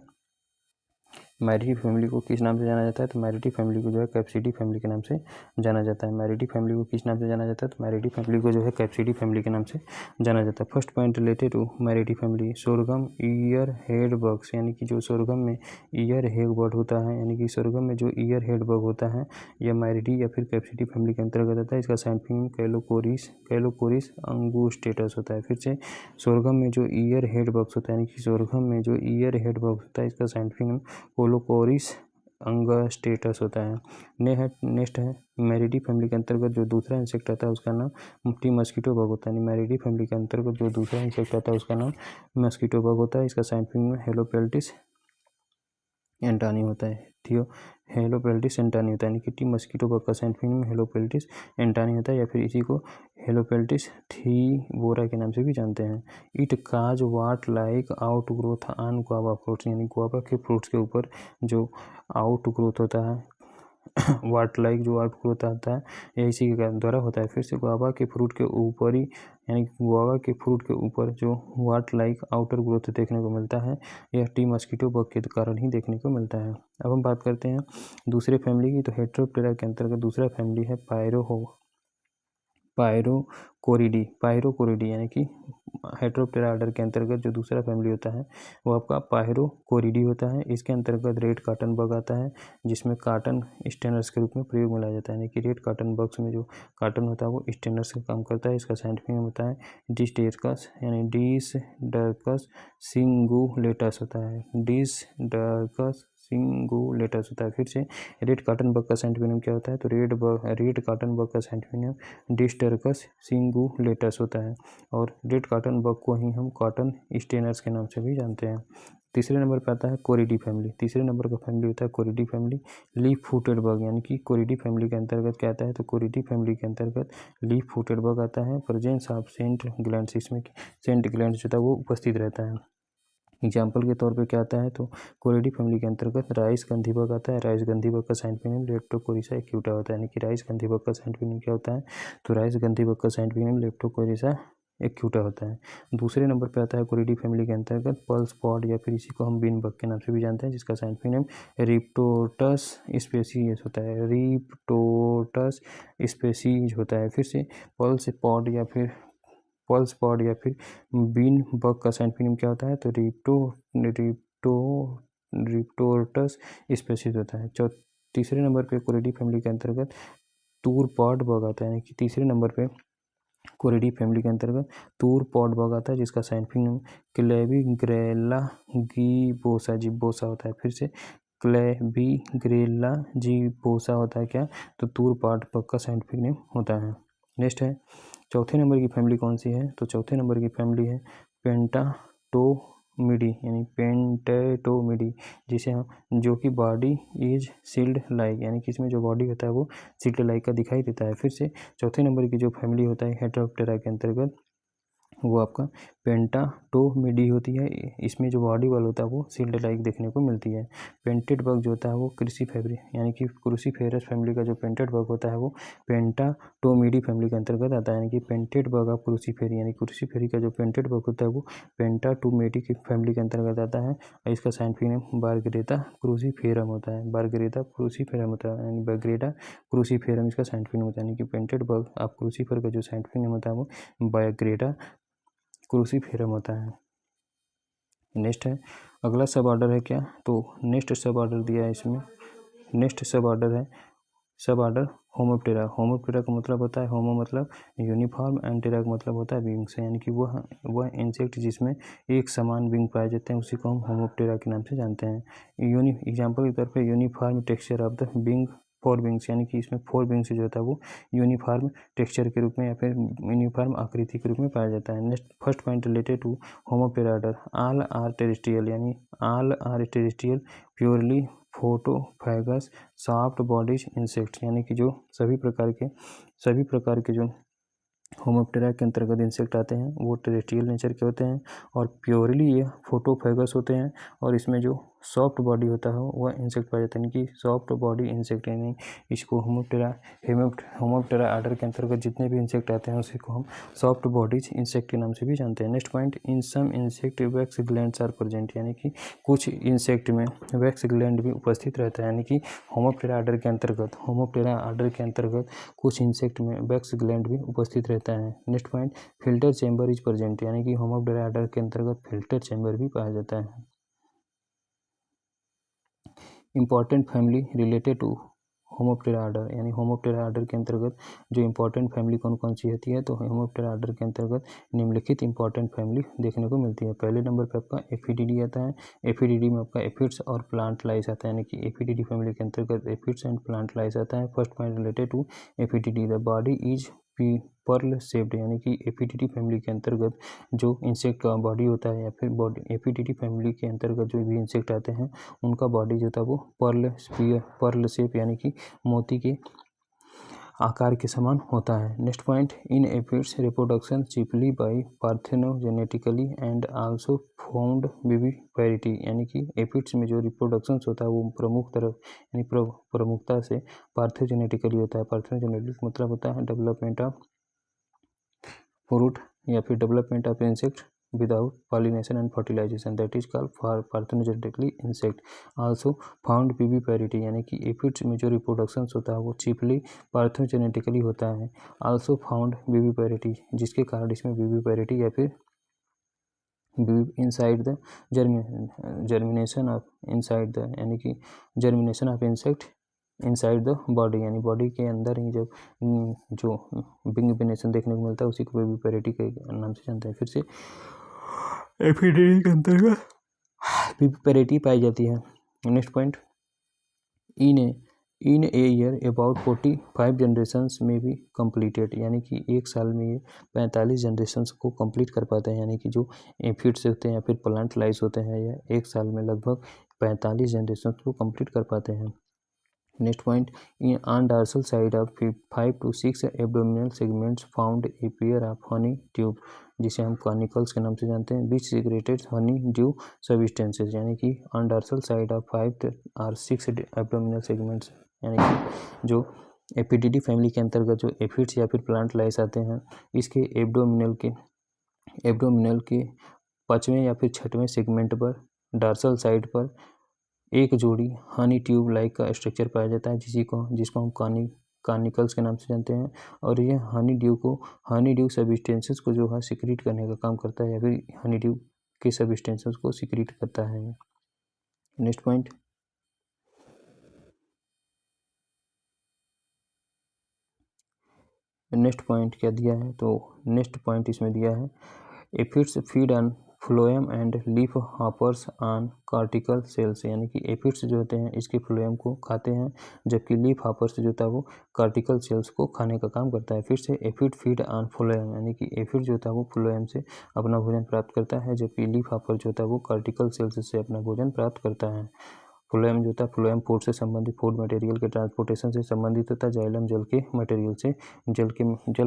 Speaker 1: मैरिडी फैमिली को किस नाम से जाना जाता है, तो मैरिडी फैमिली को जो है कैप्सिडी फैमिली के नाम से जाना जाता है। मैरिडी फैमिली को किस नाम से जाना जाता है, तो मैरिडी फैमिली को जो है कैप्सिडी फैमिली के नाम से जाना जाता है। First point related to Miridae family, sorghum ear head bugs, यानी कि जो सोरगम में ईयर हेड बग होता है, यानी कि सोरगम में जो ईयर हेड बग होता है यह मैरिडी या फिर कैप्सिडी फैमिली के अंतर्गत आता है। इसका साइंटिफिक कैलोकोरिस अंगुस्टेटस होता है। फिर से सोरगम में जो ईयर हेड बग्स होता है, यानी कि सोरगम में जो ईयर हेड बग्स होता है, इसका साइंटिफिक नेम कोलोकोरिस अंगस्टेटस होता है। नेक्स्ट है मैरिडी फैमिली के अंतर्गत जो दूसरा इंसेक्ट आता है उसका नाम टी मस्कीटो बग होता है। मैरिडी फैमिली के अंतर्गत जो दूसरा इंसेक्ट आता है उसका नाम मस्कीटो बग होता है। इसका साइंटिफिक नेम हेलोपेल्टिस एंटानी होता है। हेलोपेल्टिस एंटानी होता है, यानी कि टी मस्कीटो बग का साइंटिफिक नेम हेलोपेल्टिस एंटानी होता है, या फिर इसी को हेलोपेल्टिस थीबोरा के नाम से भी जानते हैं। It cause watt like out growth on guava fruits, यानी गुआवा के फ्रूट्स के ऊपर जो आउट ग्रोथ होता है वाट लाइक जो आउट ग्रोथ आता है यह इसी के द्वारा होता है। फिर से गुआवा के फ्रूट के ऊपर ही, यानी गुआवा के फ्रूट के ऊपर जो वाट लाइक आउटर ग्रोथ देखने को मिलता है यह टी मस्कीटो बग के कारण ही देखने को मिलता है। अब हम बात करते हैं दूसरे फैमिली की, तो हेटेरोप्टेरा के अंतर्गत दूसरा फैमिली है पायरोकोरिडी, यानी कि हेटेरोप्टेरा ऑर्डर के अंतर्गत जो दूसरा फैमिली होता है वो आपका पायरोकोरिडी होता है। इसके अंतर्गत रेड कॉटन बग आता है, जिसमेम कॉटन स्टेनर्स के रूप में प्रयोग में लाया जाता है, यानी कि रेड कॉटन बग्स में जो कॉटन होता है वो स्टेनर्स का काम करता है। इसका साइंटिफिक नेम होता है डिसडर्कस, यानी डिसडर्कस सिंगुलेटस होता है, डिसडर्कस सिंगुलेटस होता है। फिर से रेड कॉटन बग का साइंटिफिक नेम क्या होता है, तो रेड कॉटन बग का साइंटिफिक नेम डिसडर्कस सिंगुलेटस होता है, और रेड कॉटन बग को ही हम कॉटन स्टेनर्स के नाम से भी जानते हैं। तीसरे नंबर पे आता है कोरिडी फैमिली। तीसरे नंबर का फैमिली होता है कोरिडी फैमिली। लीफ फूटेड बग यानी कि कोरिडी फैमिली के अंतर्गत क्या आता है, तो कोरिडी फैमिली के अंतर्गत लीफ फूटेड बग आता है। प्रेजेंस ऑफ सेंट ग्लैंड्स, इसमें सेंट ग्लैंड्स जो था वो उपस्थित रहता है। एग्जाम्पल के तौर पे क्या आता है, तो कोरिडी फैमिली के अंतर्गत राइस गंधी बग आता है। राइस गंधी बग का साइंटिफिक नेम लेप्टोकोरिसा एक्यूटा होता है, यानी कि राइस गंधी बग का साइंटिफिक नेम क्या होता है, तो राइस गंधी बग का साइंटिफिक नेम लेप्टोकोरिसा एक्यूटा होता है। दूसरे नंबर पे आता है कोरिडी फैमिली के अंतर्गत पल्स पॉड, या फिर इसी को हम बीन बग के नाम से भी जानते हैं, जिसका साइंटिफिक नेम रिप्टोटस स्पेसीज होता है। रिप्टोटस स्पेसीज होता है। फिर से पल्स पॉड या फिर बीन बग का साइंटिफिक नेम क्या होता है, तो रिप्टोटस स्पेसीज होता है। तीसरे नंबर पे कोरिडी फैमिली के अंतर्गत तूर पॉड बग आता है, यानी कि तीसरे नंबर पे कोरिडी फैमिली के अंतर्गत तूर पॉड बग आता है, जिसका साइंटिफिक नेम क्लेविग्रेला जिबोसा होता है। फिर से क्लेविग्रेला जिबोसा होता है क्या, तो तूर पॉड बग का साइंटिफिक नेम होता है। नेक्स्ट है चौथे नंबर की फैमिली कौन सी है, तो चौथे नंबर की फैमिली है पेंटाटोमिडी, यानी पेंटाटोमिडी, जिसे हम जो कि बॉडी इज सील्ड लाइक, यानी कि इसमें जो बॉडी होता है वो सील्ड लाइक का दिखाई देता है। फिर से चौथे नंबर की जो फैमिली होता है हेटेरोप्टेरा के अंतर्गत वो आपका पेंटाटोमिडी होती है। इसमें जो बॉडी वाल होता है वो सील्ड लाइक देखने को मिलती है। पेंटेड बग जो होता है वो क्रूसीफेरी, यानी कि क्रूसीफेरस फैमिली का जो पेंटेड बग होता है वो पेंटाटोमिडी फैमिली के अंतर्गत आता है, यानी कि पेंटेड बग ऑफ क्रूसीफेरी, यानी क्रूसीफेरी का जो पेंटेड बग होता है वो पेंटाटोमिडी की फैमिली के अंतर्गत आता है। और इसका साइंटिफिक नेम बारग्रेटा क्रूसीफेरम होता है। बारग्रेटा क्रूसीफेरम होता है, यानी बारग्रेटा क्रूसीफेरम इसका साइंटिफिक नेम होता है, यानी कि पेंटेड बग ऑफ क्रूसीफर का जो साइंटिफिक नेम होता है वो बारग्रेटा क्रूसीफेरम होता है। नेक्स्ट है अगला सब ऑर्डर है क्या, तो नेक्स्ट सब ऑर्डर दिया है इसमें। नेक्स्ट सब ऑर्डर है सब ऑर्डर होमोप्टेरा। होमोप्टेरा का मतलब होता है होमो मतलब यूनिफॉर्म, एंड टेरा का मतलब होता है विंग्स, यानी कि वह इंसेक्ट जिसमें एक समान विंग पाए जाते हैं उसी को हम होमोप्टेरा के नाम से जानते हैं। एग्जाम्पल के तौर पे uniform texture of the wing 4 wings, यानी कि इसमें 4 विंग्स जो होता है वो यूनिफॉर्म टेक्सचर के रूप में या फिर यूनिफॉर्म आकृति के रूप में पाया जाता है। Next first point related to Homoptera order, all are terrestrial, यानी all are terrestrial purely phytophagous soft bodies insect, यानी कि जो सभी प्रकार के जो होमोप्टेरा के अंतर्गत इंसेक्ट आते हैं वो टेरेस्ट्रियल नेचर के होते हैं और प्योरली ये फोटोफैगस होते हैं। और इसमें जो सॉफ्ट बॉडी होता है वह इंसेक्ट पाया जाता है, यानी कि सॉफ्ट बॉडी इंसेक्ट, यानी इसको होमोप्टेरा ऑर्डर के अंतर्गत जितने भी इंसेक्ट आते हैं उसी को हम सॉफ्ट बॉडीज इंसेक्ट के नाम से भी जानते हैं। Next point, in some insect wax glands are present, यानी कि कुछ इंसेक्ट में वैक्स ग्लैंड भी उपस्थित रहता है, यानी कि होमोप्टेरा ऑर्डर के अंतर्गत कुछ इंसेक्ट में वैक्स ग्लैंड भी उपस्थित रहता है। Next point, filter chamber is present, यानी कि होमोप्टेरा ऑर्डर के अंतर्गत फिल्टर चैम्बर भी पाया जाता है। Important family related to Homoptera order, यानी होमोप्टेरा ऑर्डर के अंतर्गत जो इंपॉर्टेंट फैमिली कौन कौन सी होती है, तो होमोप्टेरा ऑर्डर के अंतर्गत निम्नलिखित इंपॉर्टेंट फैमिली देखने को मिलती है। पहले नंबर पे आपका एफिडिडी आता है। एफिडिडी में आपका एफिड्स और प्लांट लाइस आता है, यानी कि एफिडिडी फैमिली के अंतर्गत एफिड्स एंड प्लांट लाइस आता है। First point related to Aphididae, the body is pear shaped, यानी कि एफिडिडी फैमिली के अंतर्गत जो इंसेक्ट का बॉडी होता है या फिर बॉडी एफिडिडी फैमिली के अंतर्गत जो भी इंसेक्ट आते हैं उनका बॉडी जो था वो पर्ल शेप, यानी कि मोती के आकार के समान होता है। Next point, in aphids reproduction chiefly by parthenogenetically and also found viviparity, यानी कि एफिड्स में जो रिप्रोडक्शन होता है वो प्रमुखता से पार्थेनोजेनेटिकली होता है। पार्थेनोजेनेटिक मतलब होता है डेवलपमेंट ऑफ फ्रूट या फिर development of insect without pollination and fertilization, that is called parthenogenetically insect। also found viviparity, यानी कि एफिड्स में जो रिप्रोडक्शन होता है वो चिपली पार्थेनोजेनेटिकली होता है। also found viviparity, जिसके कारण इसमें विविपैरिटी या फिर inside the germination of inside the, यानी कि germination of insect inside the body, यानी बॉडी के अंदर ही जब जो विंगिनेशन देखने को मिलता है उसी को विविपैरिटी के नाम से जानते हैं। फिर से एफिडिडी के अंतर्गत विविपैरिटी पाई जाती है। Next point, in A in a year about 45 generations में भी कम्प्लीटेड, यानी कि एक साल में ये 45 जनरेशन्स को कंप्लीट कर पाते हैं, यानी कि जो एफिड्स होते हैं या फिर प्लांट लाइस होते हैं, यह एक साल में लगभग 45 जनरेशन्स को कंप्लीट कर पाते हैं। Next point, in on dorsal side of 5 to 6 abdominal segments found a pair of honey tube, जिसे हम कॉर्निकल्स के नाम से जानते हैं, विच सीक्रेटेड हनी ड्यू सब्सटेंसेस, यानी कि ऑन डॉर्सल साइड ऑफ 5 और 6 एब्डोमिनल सेगमेंट्स, यानी कि जो एपिडिडी फैमिली के अंतर्गत जो एफिड्स या फिर प्लांट लाइस आते हैं, इसके एब्डोमिनल के 5वें या फिर 6वें सेगमेंट पर डॉर्सल साइड पर एक जोड़ी हनी ट्यूब लाइक का स्ट्रक्चर पाया जाता है, जिसको हम कॉर्निकल्स के नाम से जानते हैं। और ये हनी ड्यू सब्सटेंसेस को जो है सिक्रीट करने का काम करता है, या फिर हनी ड्यू के सब्सटेंसेस को सिक्रीट करता है। नेक्स्ट पॉइंट, क्या दिया है, तो नेक्स्ट पॉइंट इसमें दिया है, aphids feed on phloem and leaf hoppers on cortical cells, यानी कि एफिड्स जो होते हैं इसके फ्लोएम को खाते हैं, जबकि लीफ हॉपर्स जो होता है वो कार्टिकल सेल्स को खाने का काम करता है। फिर से एफिड फीड ऑन फ्लोएम, यानी कि एफिड जो होता है वो फ्लोएम से अपना भोजन प्राप्त करता है, जबकि लीफ हॉपर जो होता है वो कार्टिकल सेल्स से अपना भोजन प्राप्त करता है। फ्लोएम जो होता है, फ्लोएम फूड से संबंधित, फूड मटेरियल के ट्रांसपोर्टेशन से संबंधित होता है। जाइलम जल के मटेरियल से जल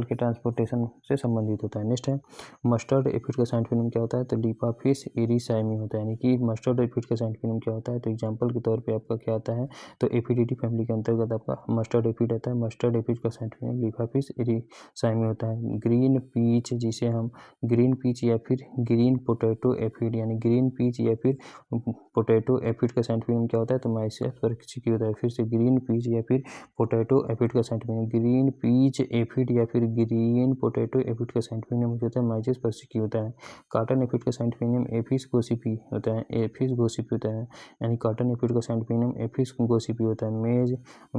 Speaker 1: के ट्रांसपोर्टेशन से संबंधित होता है। नेक्स्ट है, मस्टर्ड एफिड का साइंटिफिक नेम क्या होता है, तो लीपाफिस एरिसाइमी होता है, यानी कि मस्टर्ड एफिड का साइंटिफिक नेम क्या होता है, तो एग्जाम्पल के तौर पर आपका क्या आता है, तो एफिडिटी फैमिली के अंतर्गत आपका मस्टर्ड एफिड आता है। मस्टर्ड एफिड का साइंटिफिक नेम लीपाफिस एरिसाइमी होता है। ग्रीन पीच, जिसे हम ग्रीन पीच या फिर ग्रीन पोटैटो एफिड, यानी ग्रीन पीच या फिर पोटैटो एफिड का साइंटिफिक नेम क्या होता है, तो माइसियस परसिकी होता है। फिर से ग्रीन पीच या फिर पोटैटो एफिड का scientific name, green peach aphid या फिर ग्रीन पोटैटो एफिड का साइंटिफिक नेम होता है माइसियस परसिकी होता है। कॉटन एफिड का साइंटिफिक नेम एफिस गोसिपी होता है, एफिस गोसिपी होता है, यानी कॉटन एफिड का साइंटिफिक नेम एफिस गोसिपी होता है।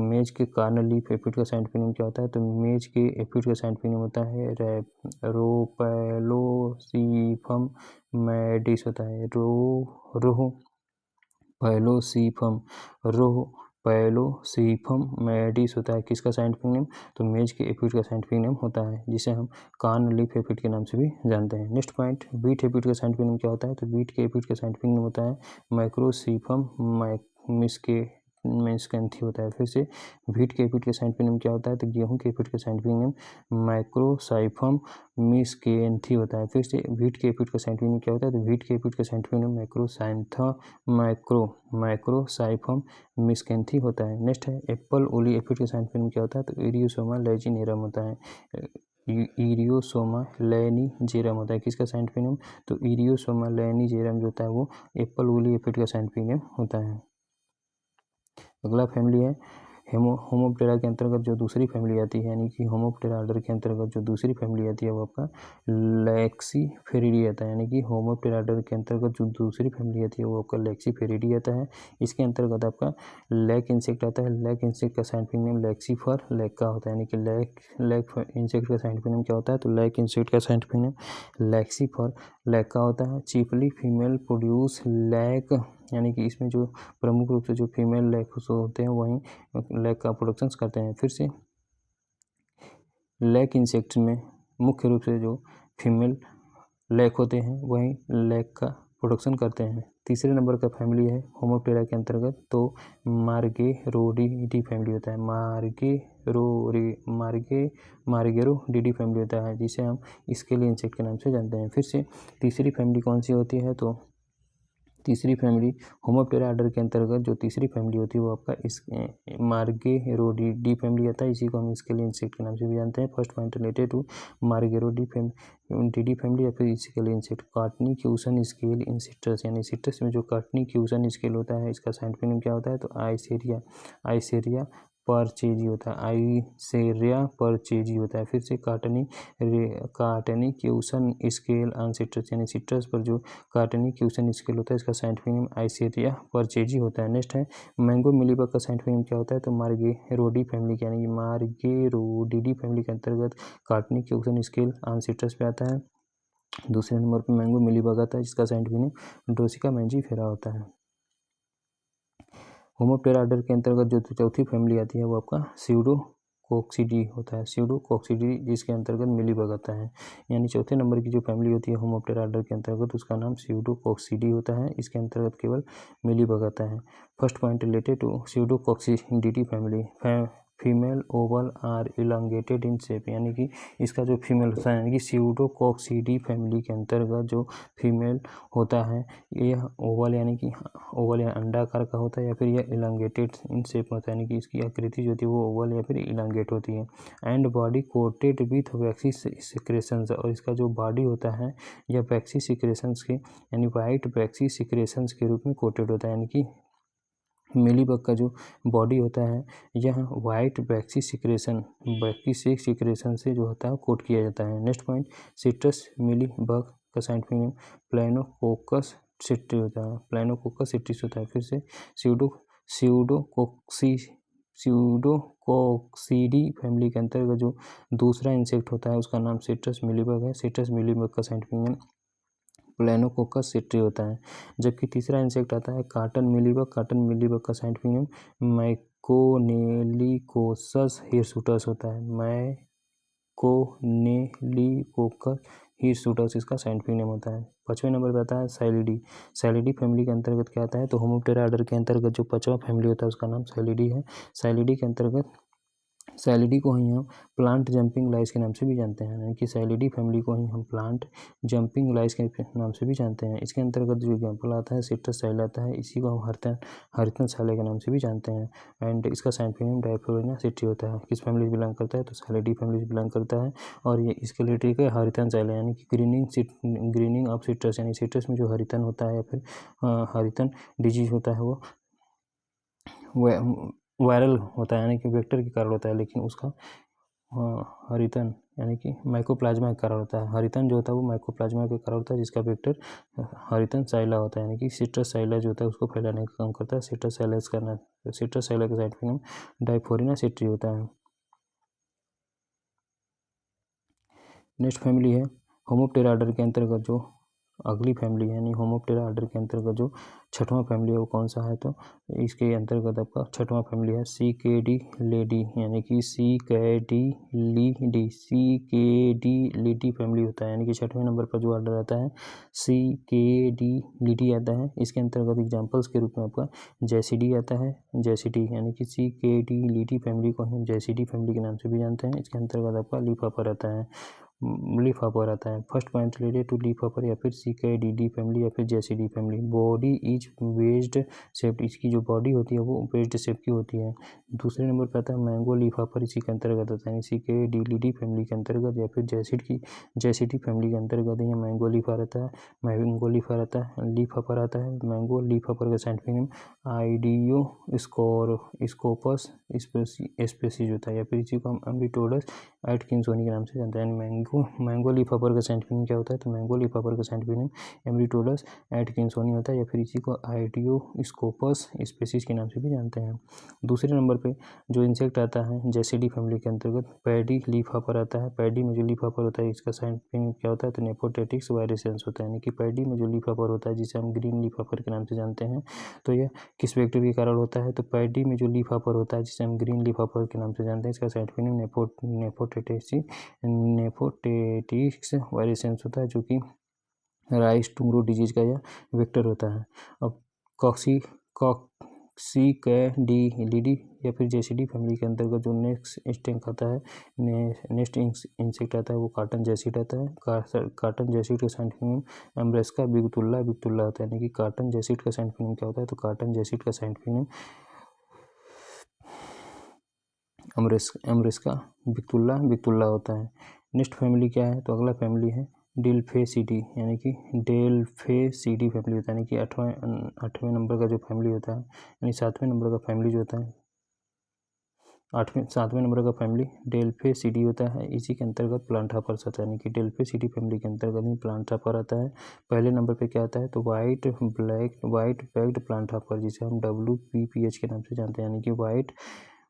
Speaker 1: मेज के कार्न लीफ एफिड का साइंटिफिक नेम क्या होता है, तो मेज के एफिड का साइंटिफिक नेम होता है रोपैलोसीफम मैडिस होता है, पैलोसीफम मैडिस होता है, किसका साइंटिफिक नेम, तो मेज के एफिड का साइंटिफिक नेम होता है, जिसे हम कार्न लीफ एफिड के नाम से भी जानते हैं। नेक्स्ट पॉइंट, बीट एफिड का साइंटिफिक नेम क्या होता है, तो बीट के एफिड का साइंटिफिक नेम होता है माइक्रोसीफम मिस्केंथी होता है। फिर से बीट के एफिड का साइंटिफिक नेम क्या होता है, तो गेहूं के एफिड का साइंटिफिक नेम माइक्रोसाइफम मिस्केंथी होता है। फिर से बीट के एफिड का साइंटिफिक नेम क्या होता है, तो बीट के एफिड का साइंटिफिक नेम माइक्रोसाइफम मिस्केंथी होता है। नेक्स्ट है, एप्पल ओली एफिड का साइंटिफिक नेम क्या होता है, तो इरियोसोमा लैजिनेरम होता है, इरियोसोमा लैनिजेरम होता है, किसका साइंटिफिक नेम, तो इरियोसोमा लैनिजेरम जो होता है वो एप्पल ओली एफिड का साइंटिफिक नेम होता है। अगला फैमिली है होमोप्टेरा के अंतर्गत जो दूसरी फैमिली आती है, यानी कि होमोप्टेरा ऑर्डर के अंतर्गत जो दूसरी फैमिली आती है वो आपका लेक्सीफेरिडी आता है, यानी कि होमोप्टेरा ऑर्डर के अंतर्गत जो दूसरी फैमिली आती है वो आपका लेक्सीफेरिडी आता है। इसके अंतर्गत आपका लैक इंसेक्ट आता है। लैक इंसेक्ट का साइंटिफिक नेम लेक्सीफर लैका होता है, यानी कि लैक इंसेक्ट का साइंटिफिक नेम क्या होता है, तो लैक इंसेक्ट का साइंटिफिक नेम लेक्सीफर लैका होता है। चीफली फीमेल प्रोड्यूस लैक, यानी कि इसमें जो प्रमुख रूप से जो फीमेल लैक्स होते हैं वहीं लैक का प्रोडक्शन करते हैं। फिर से लैक इंसेक्ट्स में मुख्य रूप से जो फीमेल लैक होते हैं वहीं लैक का प्रोडक्शन करते हैं। तीसरे नंबर का फैमिली है होमोप्टेरा के अंतर्गत, तो मार्गेरोडिडी फैमिली होता है, मार्गेरोडिडी फैमिली होता है, जिसे हम स्केली इंसेक्ट के नाम से जानते हैं। फिर से तीसरी फैमिली कौन सी होती है, तो तीसरी फैमिली होमोप्टेरा ऑर्डर के अंतर्गत जो तीसरी फैमिली होती है वो आपका इस मार्गेरोडिडी फैमिली आता है, इसी को हम स्केली इंसेक्ट के नाम से भी जानते हैं। First point related to Margarodidae family या फिर scaly insect. Cottony cushion scale in citrus, यानी सिट्रस में जो कॉटनी क्यूसन स्केल होता है इसका साइंटिफिक नेम क्या होता है, तो आइसेरिया परचेजी होता है, आइसेरिया परचेजी होता है। फिर से काटनी क्यूसन स्केल ऑन सिट्रस, यानी सिट्रस पर जो काटनी क्यूसन स्केल होता है इसका साइंटिफिक नेम आइसेरिया परचेजी होता है। नेक्स्ट है, मैंगो मिलीबग का साइंटिफिक नेम क्या होता है, तो मार्गेरोडी फैमिली के, यानी कि मार्गेरोडिडी फैमिली के अंतर्गत काटनी क्यूसन स्केल ऑन सिट्रस पे आता है। दूसरे नंबर पर मैंगो मिलीबग आता है जिसका साइंटिफिक नेम ड्रोसिका मैंजीफेरा होता है। होमोप्टेरा ऑर्डर के अंतर्गत जो चौथी फैमिली आती है वो आपका स्यूडोकोक्सिडी होता है, स्यूडोकोक्सिडी, जिसके अंतर्गत मिलीबग आता है। यानी चौथे नंबर की जो फैमिली होती है होमोप्टेरा ऑर्डर के अंतर्गत उसका नाम स्यूडोकोक्सिडी होता है। इसके अंतर्गत केवल मिलीबग आता है। First point related to Pseudococcidae family, female oval are elongated in shape, यानी कि इसका जो फीमेल होता है यानी कि स्यूडोकोक्सिडी फैमिली के अंतर्गत जो फीमेल होता है यह ओवल यानी कि ओवल या अंडाकार का होता है, या फिर यह इलांगेटेड इन शेप होता है, यानी कि इसकी आकृति जो होती है वो ओवल या फिर इलांगेट होती है। And body coated with vaccine secretions, और इसका जो बॉडी होता है यह वैक्सी सिक्रेशंस के यानी वाइट वैक्सी सिक्रेशंस के रूप में कोटेड होता है, यानी कि मिलीबग का जो बॉडी होता है यह वाइट वैक्सी सिक्रेशन से जो होता है कोट किया जाता है। नेक्स्ट पॉइंट, सिट्रस मिलीबग का साइंटिफिक नेम प्लानोकोकस सिट्री होता है, प्लानोकोकस सिट्रिस होता है। फिर से स्यूडोकोक्सिडी फैमिली के अंतर्गत जो दूसरा इंसेक्ट होता है उसका नाम सिट्रस मिलीबग है। सिट्रस मिलीबग का साइंटिफिक नेम प्लानोकोकस सिट्री होता है। जबकि तीसरा इंसेक्ट आता है कॉटन मिलीबग। कॉटन मिलीबग का साइंटिफिक नेम माइकोनेलिकोसस हिरसुटस होता है, माइकोनेलिकोकस हिरसुटस इसका साइंटिफिक नेम होता है। 5वें नंबर पर आता है सैलिडी। सैलिडी फैमिली के अंतर्गत क्या आता है, तो होमोप्टेरा ऑर्डर के अंतर्गत जो 5वां फैमिली होता है उसका नाम सैलिडी है। सैलिडी के अंतर्गत सैलिडी को ही हम प्लांट जंपिंग लाइस के नाम से भी जानते हैं, यानी कि सैलिडी फैमिली को ही हम प्लांट जंपिंग लाइस के नाम से भी जानते हैं। इसके अंतर्गत जो एग्जाम्पल आता है सिट्रस साइला आता है, इसी को हम हरितन साइला के नाम से भी जानते हैं। एंड इसका साइंटिफिक नेम डायफोरेना सिट्री होता है। किस फैमिली से बिलोंग करता है, तो सैलिडी फैमिली से बिलोंग करता है। और ये इसके रिलेटेड है हरितन साइला, यानी कि ग्रीनिंग ऑफ सिट्रस, यानी सिट्रस में जो हरितन होता है या फिर हरितन डिजीज होता है वो वायरल होता है, यानी कि वेक्टर के कारण होता है, लेकिन उसका हरितन यानी कि माइकोप्लाज्मा के कारण होता है। हरितन जो होता है वो माइकोप्लाज्मा के कारण होता है, जिसका वेक्टर हरितन साइला होता है, यानी कि सिट्रस साइला जो होता है उसको फैलाने का काम करता है। सिट्रस साइला का साइंटिफिक नेम डायफोरेना सिट्री होता है। नेक्स्ट फैमिली है होमोप्टेरा ऑर्डर के अंतर्गत जो अगली फैमिली है, यानी होमोप्टेरा ऑर्डर के अंतर्गत जो 6वां फैमिली है वो कौन सा है, तो इसके अंतर्गत आपका 6वां फैमिली है सीकेडी लेडी, यानी कि सीकेडी लीडी फैमिली होता है, यानी कि 6वें नंबर पर जो ऑर्डर आता है सीकेडी लीडी आता है। इसके अंतर्गत एग्जाम्पल्स के रूप में आपका जैसिडी आता है, जैसिडी यानी कि सीकेडी लीडी फैमिली को हम जैसिडी फैमिली के नाम से भी जानते हैं। इसके अंतर्गत आपका लीफहॉपर आता है, लीफहॉपर आता है। First point related to leafhopper या फिर सीकेडी फैमिली या फिर जैसिडी फैमिली, बॉडी इज वेज्ड शेप्ड, इसकी जो बॉडी होती है वो वेज्ड शेप की होती है। दूसरे नंबर पर आता है मैंगो लीफहॉपर, इसी के अंतर्गत आता है, सीकेडी फैमिली के अंतर्गत या फिर जैसिडी फैमिली के अंतर्गत ये मैंगो लीफहॉपर आता है, लीफहॉपर आता है। मैंगो लीफहॉपर का scientific name audio Scopus species होता है, या फिर इसी को हम एम्बिटोडस एटकिंसोनी के नाम से जानते हैं। मैंगो लीफहॉपर का साइंटिफिक नेम क्या होता है, तो मैंगो लीफहॉपर का साइंटिफिक नेम एम्बिटोडस एटकिंसोनी होता है, या फिर इसी को आइडियोस्कोपस स्पेसीज के नाम से भी जानते हैं। दूसरे नंबर पे जो इंसेक्ट आता है जैसिडी फैमिली के अंतर्गत पैडी लीफहॉपर आता है। पैडी में जो लीफहॉपर होता है इसका साइंटिफिक नेम क्या होता है, तो नेपोटेटिक्स वायरेसेंस होता है, यानी कि पैडी में जो लीफहॉपर होता है जिसे हम ग्रीन लीफहॉपर के नाम से जानते हैं, तो यह किस वेक्टर के कारण होता है, तो पैडी में जो लीफहॉपर होता है जिसे हम ग्रीन लीफहॉपर के नाम से जानते हैं, इसका साइंटिफिक नेम नेपोटेटिक्स वायरेसेंस होता है, जो कि राइस टुमरो डिजीज का यह वेक्टर होता है। अब कॉक्सीकैडिलीडी या फिर जैसिडी फैमिली के अंतर्गत जो नेक्स्ट इंसेक्ट आता है वो कॉटन जैसिड आता है। कॉटन जैसिड का साइंटिफिक नेम एम्ब्रेस्का बिगतुल्ला होता है, यानी कि कॉटन जैसिड का साइंटिफिक नेम क्या होता है, तो कॉटन जैसिड का साइंटिफिक नेम एम्ब्रेस्का बिगतुल्ला होता है। नेक्स्ट फैमिली क्या है, तो अगला फैमिली है डेल्फेसिडी, यानी कि डेल्फेसिडी फैमिली होता है, यानी कि 8वें नंबर का जो फैमिली होता है, यानी 7वें नंबर का फैमिली जो होता है 7वें नंबर का फैमिली डेल्फेसिडी होता है। इसी के अंतर्गत प्लांटहॉपर्स आता है, यानी कि डेल्फेसिडी फैमिली के अंतर्गत ही प्लांटहॉपर आता है। पहले नंबर पे क्या आता है, तो वाइट बैक्ड प्लांटहॉपर, जिसे हम WPPH के नाम से जानते हैं, यानी कि वाइट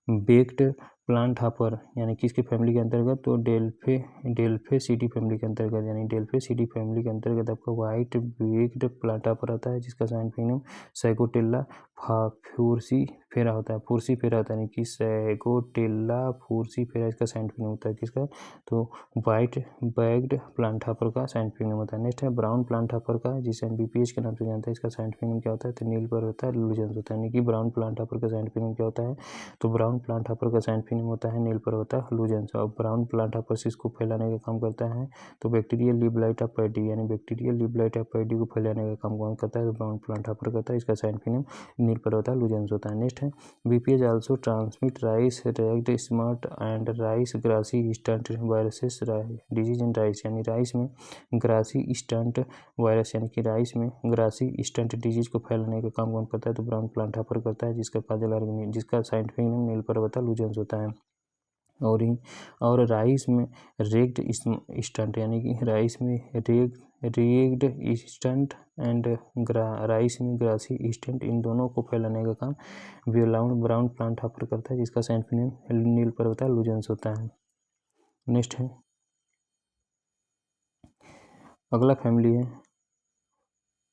Speaker 1: बेक्ड प्लांट हापर यानी किसके फैमिली के अंतर्गत, तो डेल्फेसिडी फैमिली के अंतर्गत, यानी डेल्फेसिडी फैमिली के अंतर्गत आपका व्हाइट बेक्ड प्लांट हापर आता है, जिसका साइंटिफिक नेम सैगोटिल्ला फुर्सीफेरा होता है। फुर्सीफेरा होता है, यानी कि सैगोटिल्ला फुर्सीफेरा इसका साइंटिफिक नेम होता है। किसका, तो व्हाइट बैग्ड प्लांट हापर का साइंटिफिक नेम होता है। नेक्स्ट है ब्राउन प्लांट हापर का, जिसे हम बीपीएच के नाम से जानते हैं। इसका साइंटिफिक नेम क्या होता है, तो नील पर होता है लुजेंस होता है, यानी कि ब्राउन प्लांट हापर का साइंटिफिक नेम क्या होता है, तो ब्राउन प्लांट हापर का साइंटिफिक नेम होता है नील पर होता है लुजेंस। और ब्राउन प्लांट हापर से इसको फैलाने का काम करता है, तो bacterial leaf blight of paddy, यानी bacterial leaf blight of paddy को फैलाने का काम कौन करता है, तो ब्राउन प्लांट हापर करता है। इसका साइंटिफिक नेम नील पर होता है लुजेंस होता है। नेक्स्ट है BPH also transmit rice ragged smut and rice grassy stunt viruses disease in rice, यानी राइस में ग्रासी स्टंट वायरस, यानी कि राइस में ग्रासी स्टंट डिजीज को फैलाने का काम कौन करता है, तो ब्राउन प्लांट हापर करता है, जिसका साइंटिफिक नेम नील पर होता है लुजेंस होता है। और राइस में रेग्ड स्टंट, यानी कि राइस में रेग्ड स्टंट एंड राइस में ग्रासी स्टंट, इन दोनों को फैलाने का काम ब्राउन प्लांट हापर करता है, जिसका साइंटिफिक नेम नील पर होता है लुजेंस होता है। नेक्स्ट है अगला फैमिली है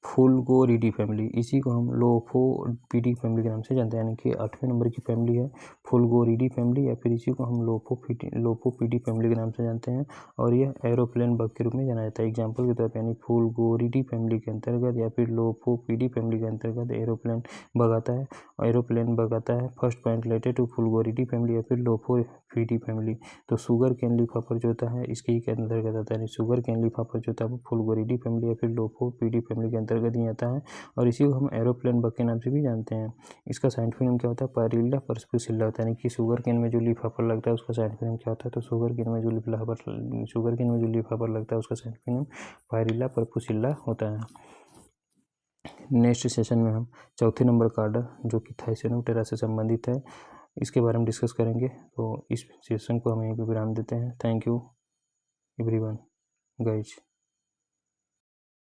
Speaker 1: फुलगोरिडी फैमिली, इसी को हम लोफोपीडी फैमिली के नाम से जानते हैं, यानी कि 8वें नंबर की फैमिली है फुलगोरिडी फैमिली, या फिर इसी को हम लोफोपीडी फैमिली के नाम से जानते हैं। और यह एरोप्लेन बग के रूप में जाना जाता है। एग्जाम्पल के तौर पर, यानी फुलगोरिडी फैमिली के अंतर्गत या फिर लोफोपीडी फैमिली के अंतर्गत एरोप्लेन बग आता है। First point related to Fulgoridae family या फिर लोफोपीडी फैमिली, तो शुगर कैन लीफ हॉपर जो होता है इसके ही अंतर्गत आता है। शुगर कैन लीफ हॉपर जो होता है वो फुलगोरिडी फैमिली या फिर लोफोपीडी फैमिली के अंतर्गत ही आता है। और इसी को हम एरोप्लेन बग के नाम से भी जानते हैं। इसका साइंटिफिक नेम क्या होता है, पायरिल्ला परस्पुसिल्ला होता है, यानी कि शुगर केन में जो लीफ हॉपर लगता है उसका साइंटिफिक नेम क्या होता है, तो शुगर केन में जो लीफ हॉपर लगता है उसका साइंटिफिक नेम पायरिल्ला परपुसिल्ला होता है। नेक्स्ट सेशन में हम चौथे नंबर का ऑर्डर जो कि थाइसेनोप्टेरा से संबंधित है इसके बारे में डिस्कस करेंगे। तो इस सेशन को हम यहीं पर विराम देते हैं। Thank you everyone guys.